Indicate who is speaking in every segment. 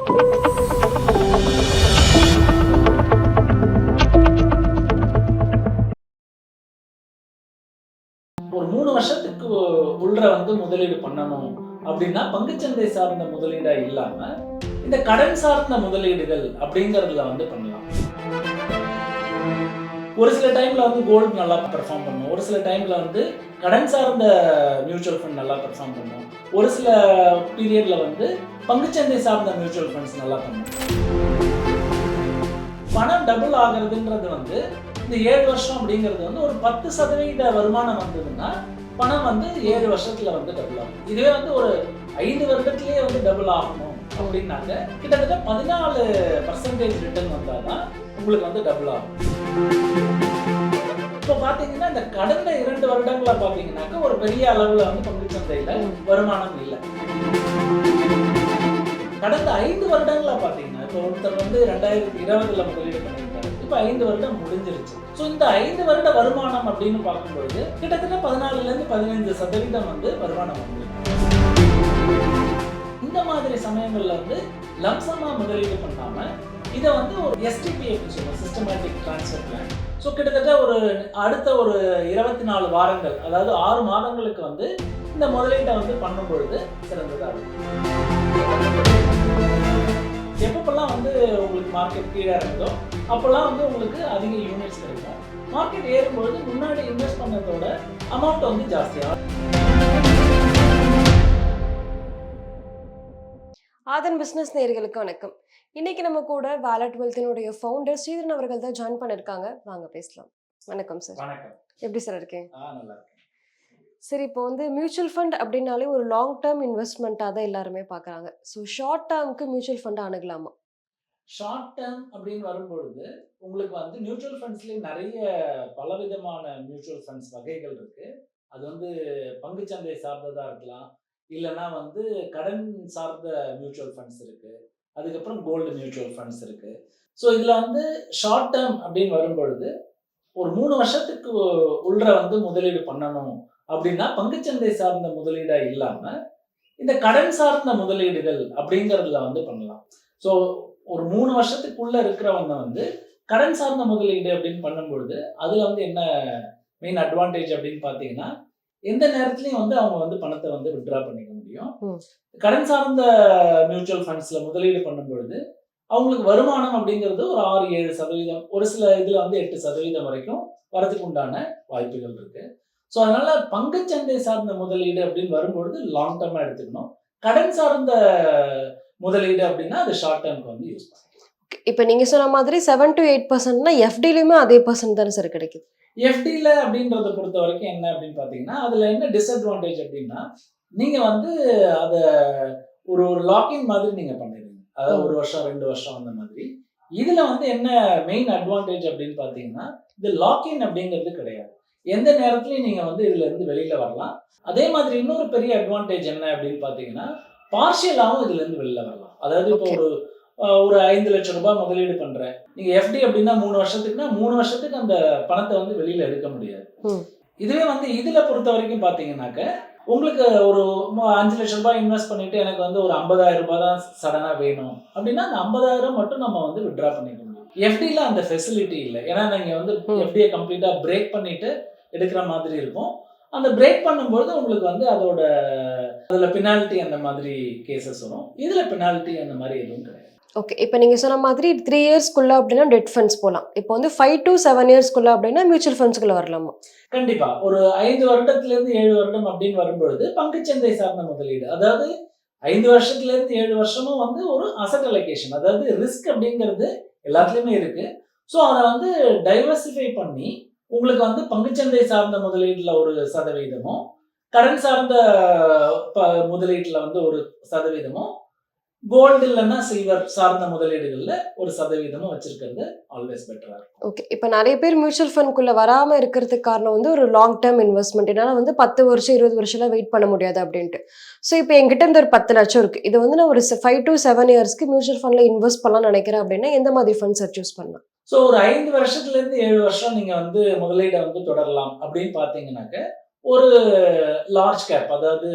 Speaker 1: ஒரு 3 வருஷத்துக்கு உள்ள முதலீடு பண்ணணும் அப்படின்னா பங்குச்சந்தை சார்ந்த முதலீடா இல்லாம இந்த கடன் சார்ந்த முதலீடுகள் அப்படிங்கறதுல பண்ணலாம். ஒரு சில டைம்ல கோல்டு நல்லா பெர்ஃபார்ம் பண்ணும், ஒரு சில டைம்ல கடன் சார்ந்த மியூச்சுவல் ஃபண்ட் நல்லா பெர்ஃபார்ம் பண்ணும், ஒரு சில பீரியட்ல பங்குச்சந்தை சார்ந்த மியூச்சுவல் ஃபண்ட்ஸ் நல்லா பண்ணும். பணம் டபுள் ஆகுறதுன்றது இந்த 7 வருஷம் அப்படிங்கிறது ஒரு 10% வருமானம் வந்ததுன்னா பணம் 7 வருஷத்துல டபுள் ஆகும். இதுவே ஒரு 5 வருடத்திலேயே டபுள் ஆகணும் அப்படின்னாக்க கிட்டத்தட்ட 14% ரிட்டர்ன் வந்தாதான் உங்களுக்கு டபுள் ஆகும். இப்போ பாத்தீங்கன்னா இந்த கடந்த 2 வருடங்களா பாத்தீங்கன்னாக்க ஒரு பெரிய அளவுல பங்குச்சந்தையில வருமானம் இல்லை. கடந்த 5 வருடங்களா பாத்தீங்கன்னா இப்போ ஒருத்தர் 2020ல முதலீடு பண்ணியிருக்காரு, இப்போ 5 வருடம் முடிஞ்சிருச்சு. ஸோ இந்த 5 வருட வருமானம் அப்படின்னு பார்க்கும்பொழுது கிட்டத்தட்ட 14-15% வருமானம் வந்துருக்கு. இந்த மாதிரி சமயங்கள்ல லம்சமா முதலீடு பண்ணாம இதை ஒரு STP சொல்லுவோம், சிஸ்டமேட்டிக் ட்ரான்ஸ்ஃபர் பிளான். ஸோ கிட்டத்தட்ட அடுத்த 24 வாரங்கள், அதாவது 6 மாதங்களுக்கு இந்த முதலீட்டை பண்ணும் பொழுது சிறந்ததா இருக்கும். எப்பப்பெல்லாம் உங்களுக்கு மார்க்கெட் கீழே இருந்தோ அப்பெல்லாம் உங்களுக்கு அதிக யூனிட்ஸ் கிடைக்கும். மார்க்கெட் ஏறும்பொழுது முன்னாடி இன்வெஸ்ட் பண்ணதோட அமௌண்ட் ஜாஸ்தியாக.
Speaker 2: ஆதன் பிசினஸ் நேயர்களுக்கு வணக்கம். இன்னைக்கு நம்ம கூட வேலட் வெல்த்தினுடைய ஃபவுண்டர் ஸ்ரீதரன் அவர்கள் தான் ஜாயின் பண்ணிருக்காங்க. வாங்க பேசலாம். வணக்கம் சார்.
Speaker 1: வணக்கம்.
Speaker 2: எப்படி சார் இருக்கீங்க?
Speaker 1: நல்லா இருக்கேன்.
Speaker 2: சரி, இப்போ மியூச்சுவல் ஃபண்ட் அப்படின்னாலே ஒரு லாங் டேர்ம் இன்வெஸ்ட்மெண்ட்டாக தான் எல்லாருமே பார்க்குறாங்க. ஸோ ஷார்ட் டேர்முக்கு மியூச்சுவல் ஃபண்ட் அணுகலாமா?
Speaker 1: ஷார்ட் டேர்ம் அப்படின்னு வரும்பொழுது உங்களுக்கு மியூச்சுவல் ஃபண்ட்ஸ்லேயே நிறைய பலவிதமான மியூச்சுவல் ஃபண்ட்ஸ் வகைகள் இருக்கு. அது பங்குச்சந்தை சார்ந்ததாக இருக்கலாம், இல்லைன்னா கடன் சார்ந்த மியூச்சுவல் ஃபண்ட்ஸ் இருக்கு, அதுக்கப்புறம் கோல்டு மியூச்சுவல் ஃபண்ட்ஸ் இருக்கு. ஸோ இதில் ஷார்ட் டேர்ம் அப்படின்னு வரும்பொழுது ஒரு 3 வருஷத்துக்கு உள்ள முதலீடு பண்ணணும் அப்படின்னா பங்குச்சந்தை சார்ந்த முதலீடா இல்லாம இந்த கடன் சார்ந்த முதலீடுகள் அப்படிங்கறதுல பண்ணலாம். ஸோ ஒரு 3 வருஷத்துக்குள்ள இருக்கிறவங்க கடன் சார்ந்த முதலீடு அப்படின்னு பண்ணும்பொழுது அதுல என்ன மெயின் அட்வான்டேஜ் அப்படின்னு பாத்தீங்கன்னா, எந்த நேரத்திலையும் அவங்க பணத்தை வித்ட்ரா பண்ணிக்க முடியும். கடன் சார்ந்த மியூச்சுவல் ஃபண்ட்ஸ்ல முதலீடு பண்ணும்பொழுது அவங்களுக்கு வருமானம் அப்படிங்கிறது ஒரு 6-7%, ஒரு சில இதுல 8% வரைக்கும் வரதுக்கு உண்டான வாய்ப்புகள் இருக்கு. ஸோ அதனால பங்குச்சந்தை சார்ந்த முதலீடு அப்படின்னு வரும்பொழுது லாங் டேர்மா எடுத்துக்கணும். கடன் சார்ந்த முதலீடு அப்படின்னா அது ஷார்ட் டேர்முக்கு யூஸ் பண்ணலாம்.
Speaker 2: இப்போ நீங்க சொன்ன மாதிரி 7 to 8%னா எஃப்டிலையுமே அதே பர்சன்ட் தானே சார் கிடைக்குது?
Speaker 1: எஃப்டில அப்படின்றத பொறுத்த வரைக்கும் என்ன அப்படின்னு பாத்தீங்கன்னா, அதுல என்ன டிஸ்அட்வான்டேஜ் அப்படின்னா, நீங்க அத ஒரு லாக்இன் மாதிரி நீங்க பண்ணிடுங்க. அதாவது 1 வருஷம் 2 வருஷம் அந்த மாதிரி. இதுல என்ன மெயின் அட்வான்டேஜ் அப்படின்னு பாத்தீங்கன்னா, இது லாக்இன் அப்படிங்கிறது கிடையாது. எந்த நேரத்திலையும் நீங்க இதுல இருந்து வெளியில வரலாம். அதே மாதிரி இன்னொரு பெரிய அட்வான்டேஜ் என்ன அப்படின்னு பாத்தீங்கன்னா, பார்ஷியலாவும் இதுல இருந்து வெளியில வரலாம். அதாவது இப்போ ஒரு 5 லட்சம் ரூபாய் முதலீடு பண்றேன், நீங்க எஃப்டி அப்படின்னா 3 வருஷத்துக்குன்னா 3 வருஷத்துக்கு அந்த பணத்தை வெளியில எடுக்க முடியாது. இதுவே இதுல பொறுத்த வரைக்கும் பாத்தீங்கன்னாக்க உங்களுக்கு ஒரு 5 லட்சம் ரூபாய் இன்வெஸ்ட் பண்ணிட்டு எனக்கு ஒரு 50,000 ரூபாய் தான் சடனா வேணும் அப்படின்னா அந்த 50,000 மட்டும் நம்ம வித்ட்ரா பண்ணிக்க முடியும். எஃப்டில அந்த ஃபெசிலிட்டி இல்லை. ஏன்னா நீங்க எஃப்டியை கம்ப்ளீட்டா பிரேக் பண்ணிட்டு எடுக்கிற மாதிரி இருக்கும். அந்த பிரேக் பண்ணும்போது உங்களுக்கு அதுல பெனால்ட்டி அந்த மாதிரி கேசஸ் வரும். இதுல பெனால்ட்டி அந்த மாதிரி எதுவும் கிடையாது.
Speaker 2: ஓகே, இப்போ நீங்கள் சொன்ன மாதிரி 3 இயர்ஸ்க்குள்ள அப்படின்னா டெட் ஃபண்ட்ஸ் போகலாம். இப்போ 5 to 7 இயர்ஸ்க்குள்ள அப்படின்னா மியூச்சுவல் ஃபண்ட்ஸ்க்குள்ள வரலாமா?
Speaker 1: கண்டிப்பா. ஒரு 5 வருடத்திலிருந்து 7 வருடம் அப்படின்னு வரும்பொழுது பங்குச்சந்தை சார்ந்த முதலீடு, அதாவது 5 வருஷத்திலிருந்து 7 வருஷமும் ஒரு அசட் அலோகேஷன், அதாவது ரிஸ்க் அப்படிங்கிறது எல்லாத்துலயுமே இருக்கு. ஸோ அதை டைவர்சிஃபை பண்ணி உங்களுக்கு பங்குச்சந்தை சார்ந்த முதலீடுல 1%, கடன் சார்ந்த முதலீட்டுல 1%, கோல்டு இல்லைன்னா சில்வர் சார்ந்த முதலீடுகள்ல 1% வச்சிருக்கிறது ஆல்வேஸ் பெட்டரா இருக்கும்.
Speaker 2: ஓகே, இப்போ நிறைய பேர் மியூச்சுவல் ஃபண்ட்குள்ள வராம இருக்கிறதுக்கு காரணம் ஒரு லாங் டேர்ம் இன்வெஸ்ட்மெண்ட். என்னால் 10 வருஷம் 20 வருஷம்லாம் வெயிட் பண்ண முடியாது அப்படின்ட்டு. ஸோ இப்போ என்கிட்ட ஒரு 10 லட்சம் இருக்கு, இது நான் ஒரு 5 to 7 இயர்ஸ்க்கு மியூச்சுவல் ஃபண்ட்ல இன்வெஸ்ட் பண்ணலாம்னு நினைக்கிறேன் அப்படின்னா எந்த மாதிரி ஃபண்ட்ஸ் சூஸ் பண்ணலாம்?
Speaker 1: ஸோ ஒரு 5 வருஷத்துல இருந்து 7 வருஷம் நீங்க முதலீடை தொடரலாம் அப்படின்னு பாத்தீங்கன்னாக்க ஒரு லார்ஜ் கேப், அதாவது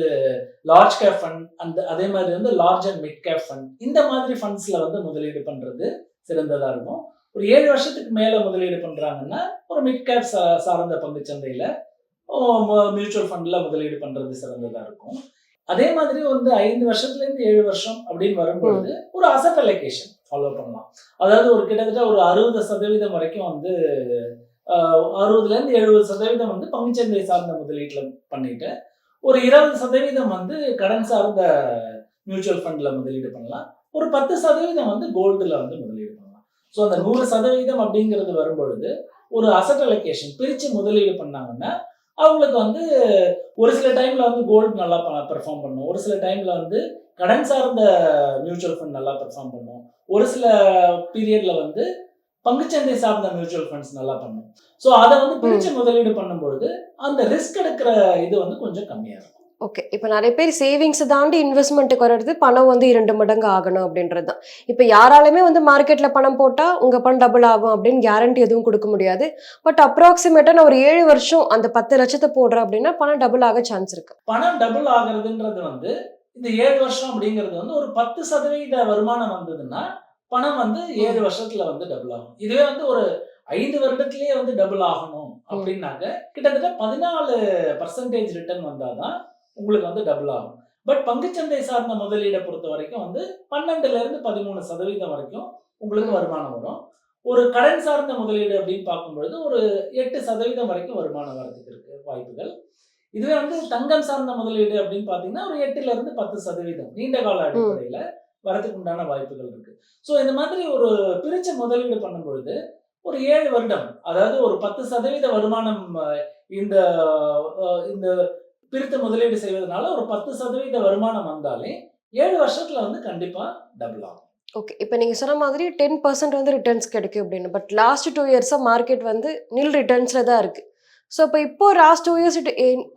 Speaker 1: லார்ஜ் கேப் ஃபண்ட், அதே மாதிரி வந்து large and mid cap fund, இந்த மாதிரி ஃபண்ட்ஸ்ல வந்து முதலீடு பண்றது சிறந்ததா இருக்கும். ஒரு 7 வருஷத்துக்கு மேல முதலீடு பண்றாங்கன்னா ஒரு மிட் கேப் சார்ந்த பங்குச்சந்தையில மியூச்சுவல் ஃபண்ட்ல முதலீடு பண்றது சிறந்ததா இருக்கும். அதே மாதிரி வந்து 5 வருஷத்துல இருந்து 7 வருஷம் அப்படின்னு வரும்பொழுது ஒரு அசெட் அலோகேஷன் ஃபாலோ பண்ணலாம். அதாவது ஒரு கிட்டத்தட்ட ஒரு 60% வரைக்கும் வந்து 60ல இருந்து 70% வந்து பங்குச்சந்தை சார்ந்த முதலீட்டுல பண்ணிட்டு ஒரு 20% வந்து கடன் சார்ந்த மியூச்சுவல் ஃபண்ட்ல முதலீடு பண்ணலாம். ஒரு 10% வந்து கோல்டுல வந்து முதலீடு பண்ணலாம். ஸோ அந்த 100% அப்படிங்கிறது வரும்பொழுது ஒரு அசெட் அலோகேஷன் பிரிச்சு முதலீடு பண்ணாங்கன்னா அவங்களுக்கு வந்து ஒரு சில டைம்ல வந்து கோல்டு நல்லா பெர்ஃபார்ம் பண்ணும், ஒரு சில டைம்ல வந்து கடன் சார்ந்த மியூச்சுவல் ஃபண்ட் நல்லா பெர்ஃபார்ம் பண்ணும், ஒரு சில பீரியட்ல வந்து பங்குச்சந்தை சார்ந்த மியூச்சுவல் ஃபண்ட்ஸ் நல்லா பண்ணும். ஸோ அதை வந்து பிரிச்சு முதலீடு பண்ணும்பொழுது அந்த ரிஸ்க் எடுக்கிற இது வந்து கொஞ்சம் கம்மியா இருக்கும்.
Speaker 2: ஓகே. இப்போ நிறைய பேர் சேவிங்ஸ் தாண்டி இன்வெஸ்ட்மெண்ட்டுக்கு வர்றது பணம் வந்து 2 மடங்கு ஆகணும் அப்படின்றது தான். இப்போ யாராலுமே வந்து மார்க்கெட்ல பணம் போட்டா உங்க பணம் டபுள் ஆகும் அப்படின்னு கேரண்டி எதுவும் கொடுக்க முடியாது. பட் அப்ராக்சிமேட்டா நான் ஒரு 7 வருஷம் அந்த 10 லட்சத்தை போடுறேன் அப்படின்னா பணம் டபுள் ஆக சான்ஸ் இருக்கு.
Speaker 1: பணம் டபுள் ஆகுறதுன்றது வந்து இந்த 7 வருஷம் அப்படிங்கிறது வந்து ஒரு 10% வருமானம் வந்ததுன்னா பணம் வந்து 7 வருஷத்துல வந்து டபுள் ஆகும். இதுவே வந்து ஒரு 5 வருடத்திலேயே வந்து டபுள் ஆகணும் அப்படின்னாக்க கிட்டத்தட்ட 14% ரிட்டர்ன் வந்தாதான் உங்களுக்கு வந்து டபுள் ஆகும். பட் பங்குச்சந்தை சார்ந்த முதலீடை பொறுத்த வரைக்கும் வந்து 12ல இருந்து 13% வரைக்கும் உங்களுக்கு வருமானம் வரும். ஒரு கடன் சார்ந்த முதலீடு அப்படின்னு பார்க்கும்பொழுது ஒரு 8% வரைக்கும் வருமானம் வரதுக்கு இருக்கு வாய்ப்புகள். இதுவே வந்து தங்கம் சார்ந்த முதலீடு அப்படின்னு பாத்தீங்கன்னா ஒரு 8ல இருந்து 10% நீண்ட கால அடிப்படையில வரதுக்கு உண்டான வாய்ப்புகள் இருக்கு. ஸோ இந்த மாதிரி ஒரு பிரிச்ச முதலீடு பண்ணும்பொழுது ஒரு 7 வருடம், அதாவது ஒரு 10% வருமானம் இந்த இந்த பிரித்த முதலீடு செய்வதனால ஒரு 10% வருமானம் வந்தாலே 7 வருஷத்துல வந்து கண்டிப்பா டபுள் ஆகும்.
Speaker 2: ஓகே. இப்போ நீங்க சொன்ன மாதிரி 10% வந்து ரிட்டர்ன்ஸ் கிடைக்கும் அப்படின்னு. பட் லாஸ்ட் 2 இயர்ஸா மார்க்கெட் வந்து நில் ரிட்டர்ன்ஸ்ல தான் இருக்கு. ஸோ இப்போ லாஸ்ட் 2 இயர்ஸ்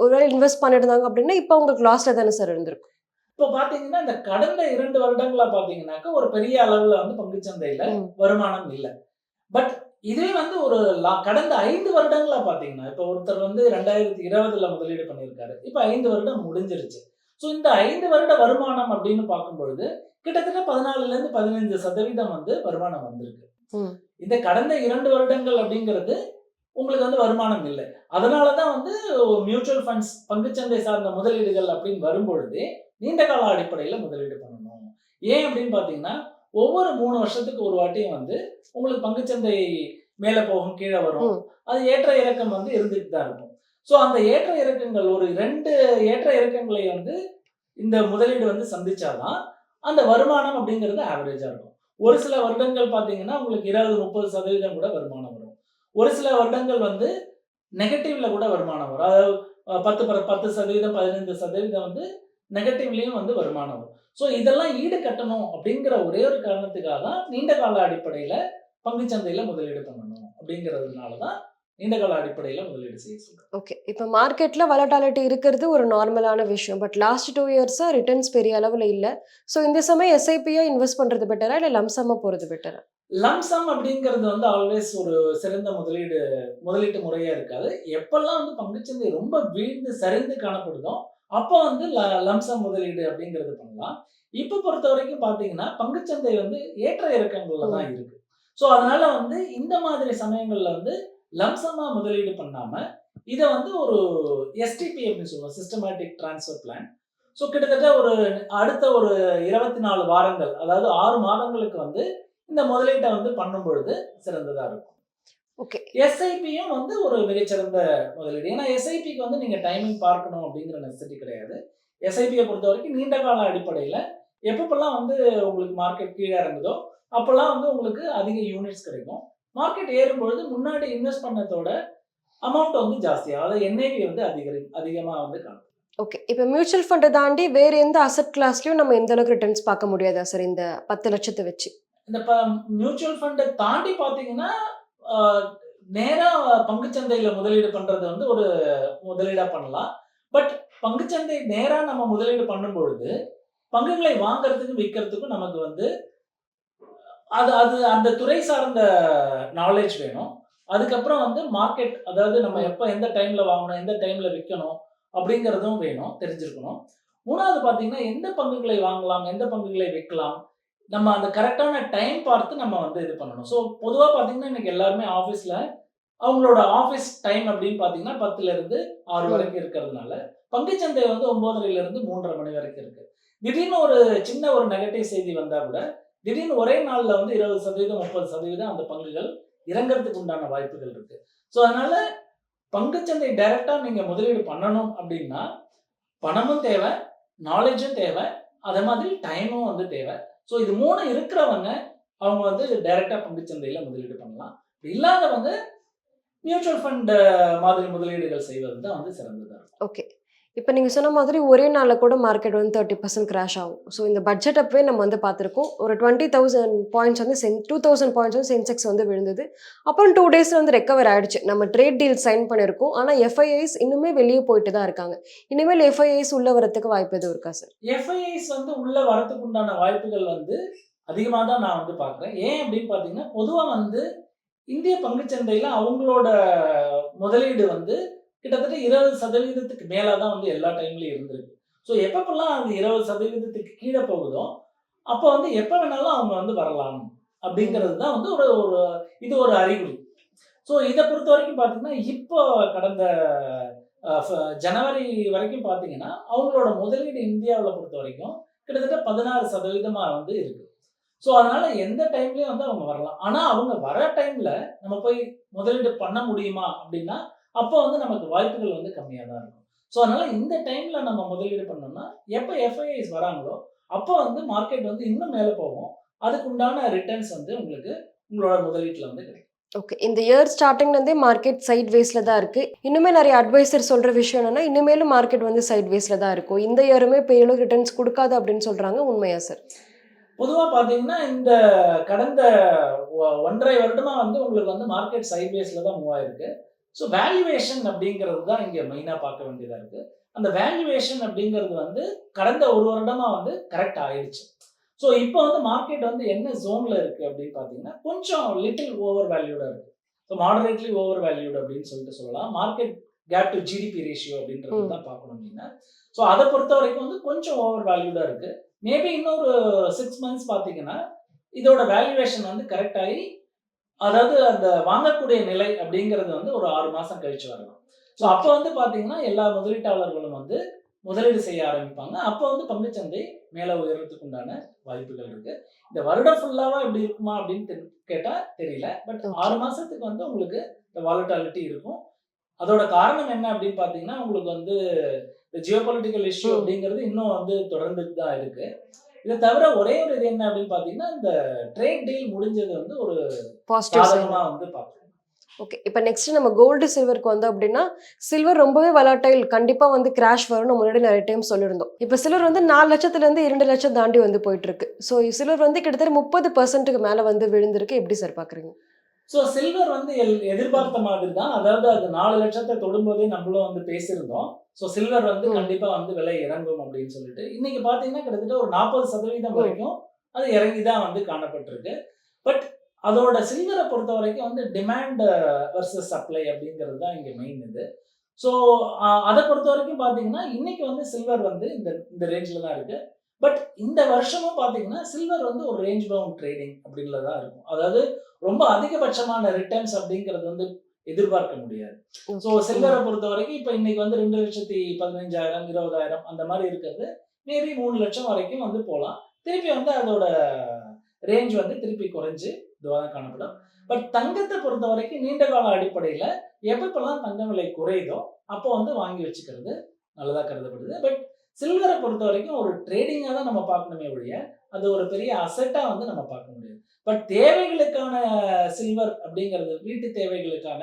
Speaker 2: ஒருவேளை இன்வெஸ்ட் பண்ணிருந்தாங்க அப்படின்னா இப்போ உங்களுக்கு லாஸ்ட்ல தானே சார் இருந்திருக்கும்.
Speaker 1: இப்போ பாத்தீங்கன்னா இந்த கடந்த 2 வருடங்களா பாத்தீங்கன்னாக்கா ஒரு பெரிய அளவுல வந்து பங்குச்சந்தையில வருமானம் இல்லை. பட் இதே வந்து ஒரு கடந்த 5 வருடங்களா பாத்தீங்கன்னா இப்போ ஒருத்தர் வந்து 2020ல முதலீடு பண்ணியிருக்காரு, இப்போ 5 வருடம் முடிஞ்சிருச்சு. ஸோ இந்த 5 வருட வருமானம் அப்படின்னு பார்க்கும்பொழுது கிட்டத்தட்ட 14ல இருந்து 15% வந்து வருமானம் வந்திருக்கு. இந்த கடந்த 2 வருடங்கள் அப்படிங்கிறது உங்களுக்கு வந்து வருமானம் இல்லை. அதனாலதான் வந்து மியூச்சுவல் ஃபண்ட்ஸ் பங்குச்சந்தை சார்ந்த முதலீடுகள் அப்படின்னு வரும்பொழுது நீண்ட கால அடிப்படையில முதலீடு பண்ணணும். ஏன் அப்படின்னு பாத்தீங்கன்னா ஒவ்வொரு 3 வருஷத்துக்கு ஒரு வாட்டியும் வந்து உங்களுக்கு பங்குச்சந்தை மேல போகும் கீழே வரும், அது ஏற்ற இறக்கம் வந்து இருந்துட்டு தான் இருக்கும். ஸோ அந்த ஏற்ற இறக்கங்கள் ஒரு 2 ஏற்ற இறக்கங்களை வந்து இந்த முதலீடு வந்து சந்திச்சாதான் அந்த வருமானம் அப்படிங்கிறது ஆவரேஜா இருக்கும். ஒரு சில வருடங்கள் பாத்தீங்கன்னா உங்களுக்கு 20-30% கூட வருமானம் வரும். ஒரு சில வருடங்கள் வந்து நெகட்டிவ்ல கூட வருமானம் வரும். அதாவது 10% 15% வந்து நெகட்டிவ்லயும் வந்து வருமானம் வரும். ஸோ இதெல்லாம் ஈடு கட்டணும் அப்படிங்கிற ஒரே ஒரு காரணத்துக்காக தான் நீண்ட கால அடிப்படையில பங்குச்சந்தையில முதலீடு பண்ணணும் அப்படிங்கிறதுனால தான் நீண்ட கால அடிப்படையில முதலீடு செய்ய சொல்றேன்.
Speaker 2: ஓகே. இப்போ மார்க்கெட்ல வாலட்டாலிட்டி இருக்கிறது ஒரு நார்மலான விஷயம். பட் லாஸ்ட் 2 இயர்ஸா ரிட்டர்ன்ஸ் பெரிய அளவுல இல்ல. ஸோ இந்த சமயம் எஸ்ஐபியா இன்வெஸ்ட் பண்றது பெட்டரா இல்ல லம்சமா போறது பெட்டரா?
Speaker 1: லம்சம் அப்படிங்கிறது வந்து ஆல்வேஸ் ஒரு சிறந்த முதலீட்டு முறையா இருக்காது. எப்பெல்லாம் வந்து பங்குச்சந்தை ரொம்ப வீழ்ந்து சரிந்து காணப்படுதோ அப்போ வந்து லம்சம் முதலீடு அப்படிங்கிறது பண்ணலாம். இப்ப பொறுத்த வரைக்கும் பாத்தீங்கன்னா பங்குச்சந்தை வந்து ஏற்ற இறக்கங்கள்ல தான் இருக்கு. ஸோ அதனால வந்து இந்த மாதிரி சமயங்கள்ல வந்து லம்சமா முதலீடு பண்ணாம இதை வந்து ஒரு எஸ்டிபி அப்படின்னு சொல்லுவோம், சிஸ்டமேட்டிக் டிரான்ஸ்ஃபர் பிளான். ஸோ கிட்டத்தட்ட ஒரு அடுத்த ஒரு 24 வாரங்கள், அதாவது 6 மாதங்களுக்கு வந்து இந்த முதலீட்டை வந்து பண்ணும் பொழுது சிறந்ததா இருக்கும்.
Speaker 2: ஓகே.
Speaker 1: எஸ்ஐபியும் வந்து ஒரு மிகச்சிறந்த முதலீடு. ஏன்னா எஸ்ஐபிக்கு வந்து நீங்க டைமிங் பார்க்கணும் அப்படிங்கிற நெசசிட்டி கிடையாது. எஸ்ஐபியை பொறுத்த வரைக்கும் நீண்ட கால அடிப்படையில எப்பப்பெல்லாம் வந்து உங்களுக்கு மார்க்கெட் கீழே இறங்குதோ அப்பெல்லாம் வந்து உங்களுக்கு அதிக யூனிட்ஸ் கிடைக்கும். மார்க்கெட் ஏறும்பொழுது முன்னாடி இன்வெஸ்ட் பண்ணதோட அமௌண்ட் வந்து ஜாஸ்தியாக, அதாவது என்ஐவி வந்து அதிகமா வந்து காணும்.
Speaker 2: ஓகே. இப்போ மியூச்சுவல் ஃபண்டை தாண்டி வேற எந்த அசெட் கிளாஸ்லயும் நம்ம எந்த அளவுக்கு ரிட்டர்ன்ஸ் பார்க்க முடியாதா சார் இந்த 10 லட்சத்தை வச்சு?
Speaker 1: இந்த மியூச்சுவல் ஃபண்டை தாண்டி பாத்தீங்கன்னா நேரா பங்குச்சந்தையில முதலீடு பண்றது வந்து ஒரு முதலீடா பண்ணலாம். பட் பங்குச்சந்தை நேரா நம்ம முதலீடு பண்ணும் பொழுது பங்குகளை வாங்கறதுக்கும் விற்கிறதுக்கும் நமக்கு வந்து அது அந்த துறை சார்ந்த நாலேஜ் வேணும். அதுக்கப்புறம் வந்து மார்க்கெட், அதாவது நம்ம எப்ப எந்த டைம்ல வாங்கணும், எந்த டைம்ல விற்கணும், அப்படிங்கிறதும் வேணும், தெரிஞ்சிருக்கணும். 3வது பார்த்தீங்கன்னா, எந்த பங்குகளை வாங்கலாம், எந்த பங்குகளை விற்கலாம், நம்ம அந்த கரெக்டான டைம் பார்த்து நம்ம வந்து இது பண்ணணும். ஸோ பொதுவா பார்த்தீங்கன்னா, இன்னைக்கு எல்லாருமே ஆஃபீஸ்ல அவங்களோட ஆஃபீஸ் டைம் அப்படின்னு பார்த்தீங்கன்னா 10லிருந்து 6
Speaker 2: ம்.
Speaker 1: வரைக்கும் இருக்கிறதுனால, பங்குச்சந்தை வந்து 9:30லிருந்து 3:30 மணி வரைக்கும் இருக்கு. திடீர்னு ஒரு சின்ன ஒரு நெகட்டிவ் செய்தி வந்தா கூட, திடீர்னு ஒரே நாள்ல வந்து 20%, 30% அந்த பங்குகள் இறங்கறதுக்கு உண்டான வாய்ப்புகள் இருக்கு. ஸோ அதனால பங்குச்சந்தை டைரக்ட்டா நீங்க முதலீடு பண்ணணும் அப்படின்னா, பணமும் தேவை, நாலேட்ஜும் தேவை, அதே மாதிரி டைமும் வந்து தேவை. ஸோ இது 3 இருக்கிறவங்க, அவங்க வந்து டைரக்ட்டா பங்குச்சந்தையில முதலீடு பண்ணலாம். இல்லாதவங்க மியூச்சுவல் ஃபண்ட் மாதிரி முதலீடுகள் செய்வது தான் வந்து சிறந்ததா இருக்கும்.
Speaker 2: ஓகே. இப்ப நீங்க சொன்ன மாதிரி ஒரே நாள்ல கூட மார்க்கெட் வந்து 30% கிராஷ் ஆகும். ஸோ இந்த பட்ஜெட் அப்பவே நம்ம வந்து பார்த்திருக்கோம். ஒரு 20,000 பாயிண்ட்ஸ் வந்து 2,000 பாயிண்ட்ஸ் வந்து சென்செக்ஸ் வந்து விழுந்தது. அப்புறம் 2 டேஸ்ல வந்து ரெக்கவர் ஆயிடுச்சு. நம்ம ட்ரேட் டீல் சைன் பண்ணியிருக்கோம். ஆனா எஃப்ஐஐஸ் இன்னுமே வெளியே போயிட்டு தான் இருக்காங்க. இனிமேல் எஃப்ஐஐஸ் உள்ள வரதுக்கு வாய்ப்பு எதுவும் இருக்கா சார்?
Speaker 1: எஃப்ஐஐஸ் வந்து உள்ள வரதுக்கு உண்டான வாய்ப்புகள் வந்து அதிகமா தான் நான் வந்து பார்க்குறேன். ஏன் அப்படின்னு பார்த்தீங்கன்னா, பொதுவா வந்து இந்திய பங்குச்சந்தையில அவங்களோட முதலீடு வந்து கிட்டத்தட்ட 20% மேல தான் வந்து எல்லா டைம்லயும் இருந்திருக்கு. ஸோ எப்பப்பலாம் அது 20% கீழ போகுதோ, அப்போ வந்து எப்ப வேணாலும் அவங்க வந்து வரலாம். அப்படிங்கிறது தான் வந்து ஒரு ஒரு இது ஒரு அறிகுறி. ஸோ இத பொறுத்தவரைக்கும் பார்த்தீங்கன்னா, இப்போ கடந்த ஜனவரி வரைக்கும் பார்த்தீங்கன்னா, அவங்களோட முதலீடு இந்தியாவுல பொறுத்தவரைக்கும் கிட்டத்தட்ட 16% வந்து இருக்கு. ஸோ அதனால எந்த டைம்லயும் வந்து அவங்க வரலாம். ஆனா அவங்க வர டைம்ல நம்ம போய் முதலீடு பண்ண முடியுமா அப்படின்னா, அப்போ வந்து நமக்கு வாய்ப்புகள் வந்து கம்மியா தான் இருக்கும். ஸோ அதனால இந்த டைம்ல நம்ம முதலீடு பண்ணோம்னா, எப்ப எஃப்ஐஐஸ் வராங்களோ, அப்போ வந்து மார்க்கெட் வந்து இன்னும் மேல போகும். அதுக்கு உண்டான ரிட்டர்ன்ஸ் வந்து உங்களுக்கு உங்களோட முதலீட்டுல வந்து கிடைக்கும்.
Speaker 2: ஓகே. இந்த இயர் ஸ்டார்டிங்லேருந்தே மார்க்கெட் சைட் வேஸ்ல தான் இருக்கு. இன்னுமே நிறைய அட்வைசர் சொல்ற விஷயம் என்னன்னா, இனிமேலும் மார்க்கெட் வந்து சைட் வேஸ்ல தான் இருக்கும். இந்த இயருமே பெரிய அளவு ரிட்டர்ன்ஸ் குடுக்காது அப்படின்னு சொல்றாங்க. உண்மையா சார்?
Speaker 1: பொதுவா பார்த்தீங்கன்னா, இந்த கடந்த 1 1/2 வருடமா வந்து உங்களுக்கு வந்து மார்க்கெட் சைட்வேஸ்ல தான் மூவ் ஆயிருக்கு. ஸோ வேல்யூவேஷன் அப்படிங்கிறது தான் இங்க மெயினா பார்க்க வேண்டியதா இருக்கு. அந்த வேல்யூவேஷன் அப்படிங்கிறது வந்து கடந்த 1 வருடமா வந்து கரெக்ட் ஆயிடுச்சு. ஸோ இப்போ வந்து மார்க்கெட் வந்து என்ன ஜோன்ல இருக்கு அப்படின்னு பார்த்தீங்கன்னா, கொஞ்சம் லிட்டில் ஓவர் வேல்யூடா இருக்கு. ஸோ மாடரேட்லி ஓவர் வேல்யூட் அப்படின்னு சொல்லிட்டு சொல்லலாம். Market cap to GDP ratio அப்படின்றது தான் பார்க்கணும் அப்படின்னா. ஸோ அதை பொறுத்த வரைக்கும் வந்து கொஞ்சம் ஓவர் வேல்யூடா இருக்கு. மேபி இன்னொரு 6 மந்த்ஸ் பார்த்தீங்கன்னா, இதோட வேல்யூவேஷன் வந்து கரெக்ட் ஆகி, அதாவது அந்த வாங்கக்கூடிய நிலை அப்படிங்கிறது வந்து ஒரு 6 மாசம் கழிச்சு வரலாம். ஸோ அப்போ வந்து பார்த்தீங்கன்னா, எல்லா முதலீட்டாளர்களும் வந்து முதலீடு செய்ய ஆரம்பிப்பாங்க. அப்போ வந்து பங்குச்சந்தை மேல உயர்றதுக்கு உண்டான வாய்ப்புகள் இருக்கு. இந்த வருடம் ஃபுல்லாவா இப்படி இருக்குமா அப்படின்னு கேட்டா தெரியல. பட் 6 மாசத்துக்கு வந்து உங்களுக்கு இந்த வாலட்டாலிட்டி இருக்கும். அதோட காரணம் என்ன அப்படின்னு பார்த்தீங்கன்னா, உங்களுக்கு வந்து இந்த ஜியோபொலிட்டிக்கல் இஷ்யூ அப்படிங்கிறது இன்னும் வந்து தொடர்ந்துட்டு தான் இருக்கு. இதை தவிர ஒரே ஒரு இது என்ன அப்படின்னு பார்த்தீங்கன்னா, இந்த ட்ரேட் டீல் முடிஞ்சது வந்து ஒரு
Speaker 2: பாசிட்டிவ் சைன்.
Speaker 1: சாதகமா வந்து பார்க்கணும்.
Speaker 2: ஓகே. இப்போ நெக்ஸ்ட் நம்ம கோல்டு சில்வருக்கு வந்தோம் அப்படின்னா, சில்வர் ரொம்பவே வொலடைல் கண்டிப்பா வந்து கிராஷ் வரும்னு முன்னாடி நிறைய டைம் சொல்லியிருந்தோம். இப்போ சில்வர் வந்து 4 லட்சத்துலேருந்து 2 லட்சம் தாண்டி வந்து போயிட்டு இருக்கு. ஸோ சில்வர் வந்து கிட்டத்தட்ட 30%க்கு மேல வந்து விழுந்திருக்கு. எப்படி சார் பார்க்குறீங்க?
Speaker 1: ஸோ சில்வர் வந்து எதிர்பார்த்த மாதிரி தான். அதாவது அது 4 லட்சத்தை தொடும்போதே நம்மளும் வந்து பேசியிருந்தோம். ஸோ சில்வர் வந்து கண்டிப்பா வந்து விலை இறங்கும் அப்படின்னு சொல்லிட்டு. இன்னைக்கு பார்த்தீங்கன்னா கிட்டத்தட்ட ஒரு 40% வரைக்கும் அது இறங்கி தான் வந்து காணப்பட்டிருக்கு. பட் அதோட சில்வரை பொறுத்த வரைக்கும் வந்து டிமாண்ட் வர்சஸ் சப்ளை அப்படிங்கிறது தான் இங்க மெயின் இது. ஸோ அதை பொறுத்த வரைக்கும் பார்த்தீங்கன்னா, இன்னைக்கு வந்து சில்வர் வந்து இந்த ரேஞ்சில் தான் இருக்கு. பட் இந்த வருஷமும் பார்த்தீங்கன்னா, சில்வர் வந்து ஒரு ரேஞ்ச் பவுண்ட் ட்ரேடிங் அப்படின்ல தான் இருக்கும். அதாவது ரொம்ப அதிகபட்சமான ரிட்டர்ன்ஸ் அப்படிங்கிறது வந்து எதிர்பார்க்க முடியாது. ஸோ சில்வரை பொறுத்த வரைக்கும் இப்போ இன்னைக்கு வந்து 2,15,000, 20,000 அந்த மாதிரி இருக்கிறது மேபி 3 லட்சம் வரைக்கும் வந்து போகலாம். திருப்பி வந்து அதோட ரேஞ்ச் வந்து திருப்பி குறைஞ்சு இதுவாக காணப்படும். பட் தங்கத்தை பொறுத்த வரைக்கும் நீண்ட கால அடிப்படையில் எப்பப்பெல்லாம் தங்க விலை குறையுதோ அப்போ வந்து வாங்கி வச்சுக்கிறது நல்லதாக கருதப்படுது. பட் சில்வரை பொறுத்த வரைக்கும் ஒரு ட்ரேடிங்காக தான் நம்ம பார்க்கணுமே ஒழிய அது ஒரு பெரிய அசெட்டாக வந்து நம்ம பார்க்க முடியாது. பட் தேவைகளுக்கான சில்வர் அப்படிங்கிறது, வீட்டு தேவைகளுக்கான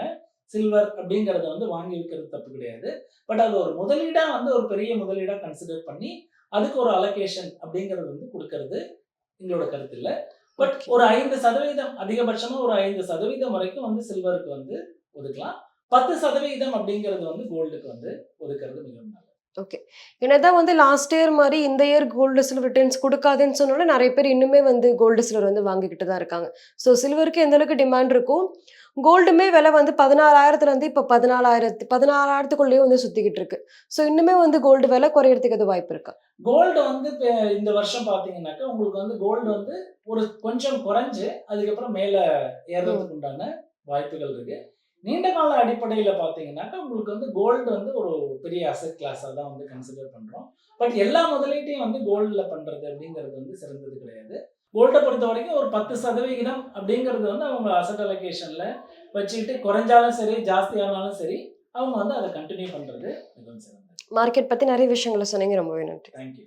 Speaker 1: சில்வர் அப்படிங்கிறத வந்து வாங்கி வைக்கிறது தப்பு கிடையாது. பட் அது ஒரு முதலீடாக வந்து ஒரு பெரிய முதலீடாக கன்சிடர் பண்ணி அதுக்கு ஒரு அலோகேஷன் அப்படிங்கிறது வந்து கொடுக்கறது எங்களோட கருத்து இல்லை. பட் ஒரு 5% அதிகபட்சமா ஒரு 5% வரைக்கும் வந்து சில்வருக்கு வந்து ஒதுக்கலாம். 10% அப்படிங்கிறது வந்து கோல்டுக்கு வந்து ஒதுக்கிறது மிகவும் நல்லது.
Speaker 2: ஓகே. என்னதான் வந்து லாஸ்ட் இயர் மாரி இந்த இயர் கோல்டு, சில்வர் ரிட்டர்ன்ஸ் குடுக்காதுன்னு சொன்னாலும் நெறைய பேர் இன்னுமே வந்து கோல்டு, சில்வர் வந்து வாங்கிக்கிட்டு தான் இருக்காங்க. ஸோ சில்வருக்கு எந்த அளவுக்கு டிமாண்ட் இருக்கும், கோல்டுமே விலை வந்து 16,000லேருந்து இப்ப 16,000க்குள்ளேயே வந்து சுத்திக்கிட்டு இருக்கு. ஸோ இன்னுமே வந்து கோல்டு விலை குறையறதுக்கு எதுவும் வாய்ப்பு இருக்கா?
Speaker 1: கோல்டு வந்து இப்ப இந்த வருஷம் பார்த்தீங்கன்னாக்கா, உங்களுக்கு வந்து கோல்டு வந்து ஒரு கொஞ்சம் குறைஞ்சு, அதுக்கப்புறம் மேல ஏறுறதுக்கு உண்டான வாய்ப்புகள் இருக்கு. நீண்ட கால அடிப்படையில பார்த்தீங்கன்னாக்கா, உங்களுக்கு வந்து கோல்டு வந்து ஒரு பெரிய அசெட் கிளாஸா தான் வந்து கன்சிடர் பண்றோம். பட் எல்லா முதலீட்டையும் வந்து கோல்டுல பண்றது அப்படிங்கிறது வந்து சிறந்தது கிடையாது. கோல்ட பொறுத்தவரைக்கும் ஒரு 10% அப்படிங்கிறது வந்து அவங்க அசெட் அலோகேஷன்ல வச்சுக்கிட்டு குறைஞ்சாலும் சரி, ஜாஸ்தியானாலும் சரி, அவங்க வந்து அத கன்டின்யூ பண்றது மிகவும் சிறந்தது.
Speaker 2: மார்க்கெட் பத்தி நெறைய விஷயங்கள சொன்னீங்க. ரொம்பவே நன்றி.
Speaker 1: Thank you.